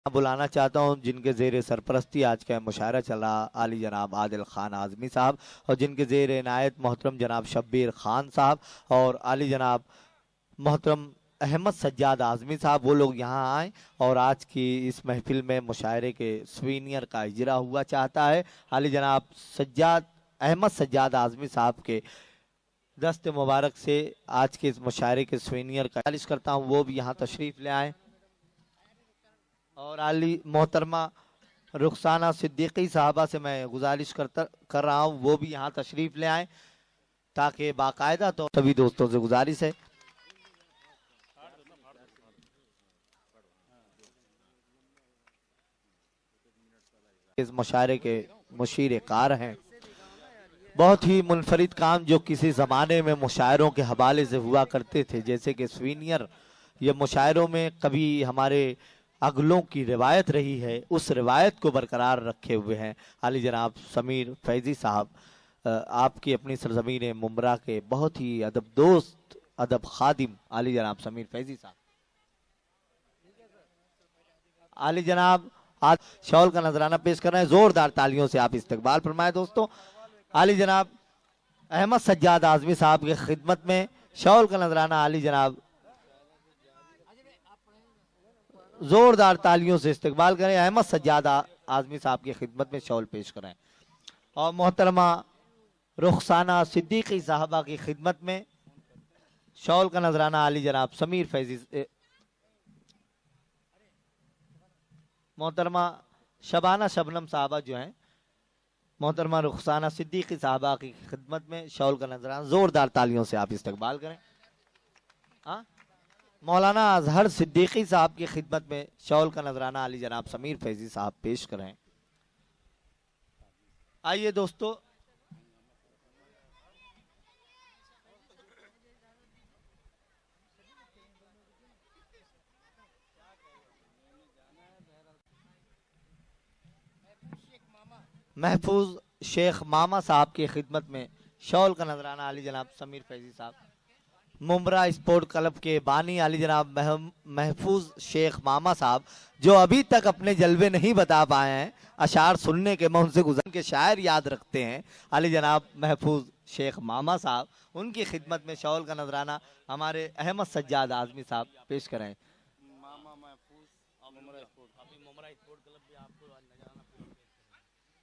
बुलाना चाहता हूं जिनके ज़ेर सरपरस्ती आज का मुशायरा चल रहा, आली जनाब आदिल खान आज़मी साहब, और जिनके ज़ेर इनायत मोहतरम जनाब शब्बीर खान साहब और आली जनाब मोहतरम अहमद सज्जाद आज़मी साहब, वो लोग यहाँ आए और आज की इस महफिल में मुशायरे के स्वीनियर का इजरा हुआ चाहता है। आली जनाब अहमद सज्जाद आज़मी साहब के दस्त मुबारक से आज के इस मुशायरे के स्वीनियर का गुजारिश करता हूँ वो भी यहाँ तशरीफ़ ले आए, और आली मोहतरमा रुखसाना सिद्दीकी साहबा से मैं गुजारिश कर रहा हूँ वो भी यहाँ तशरीफ़ ले आए, ताकि बाकायदा तो सभी दोस्तों से गुजारिश है इस मुशायरे के मुशीर कार हैं। बहुत ही मुनफरिद काम जो किसी ज़माने में मुशायरों के हवाले से हुआ करते थे, जैसे कि स्वीनियर, ये मुशायरों में कभी हमारे अगलों की रिवायत रही है, उस रिवायत को बरकरार रखे हुए हैं आली जनाब समीर फैज़ी साहब, आपकी अपनी सरजमीन मुमरा के बहुत ही अदब दोस्त, अदब खादिम आली जनाब समीर फैज़ी साहब। आली जनाब आज शॉल का नजराना पेश कर रहे हैं, जोरदार तालियों से आप इस्तकबाल फरमाए दोस्तों। आली जनाब अहमद सज्जाद आज़मी साहब की खिदमत में शॉल का नजराना, आली जनाब जोरदार तालियों से इस्तकबाल करें, अहमद सज्जाद आज़मी साहब की खिदमत में शॉल पेश करें, और मोहतरमा रुखसाना सिद्दीकी साहबा की खिदमत में शॉल का नजराना आली जनाब समीर फैज़ी, मोहतरमा शबाना शबनम साहबा जो हैं मोहतरमा रुखसाना सिद्दीकी साहबा की खिदमत में शॉल का नजराना, जोरदार तालियों से आप इस्तकबाल करें। हाँ, मौलाना अजहर सिद्दीकी साहब की खिदमत में शॉल का नजराना आली जनाब समीर फैज़ी साहब पेश करें। आइए दोस्तों, महफूज शेख मामा साहब की खिदमत में शॉल का नजराना आली जनाब समीर फैज़ी साहब, मुमरा स्पोर्ट क्लब के बानी आली जनाब महफूज शेख मामा साहब, जो अभी तक अपने जलवे नहीं बता पाए हैं, अशार सुनने के मैं उनसे गुज़र के शायर याद रखते हैं, आली जनाब महफूज शेख मामा साहब, उनकी खिदमत में शॉल का नजराना हमारे अहमद सज्जाद आज़मी साहब पेश करें।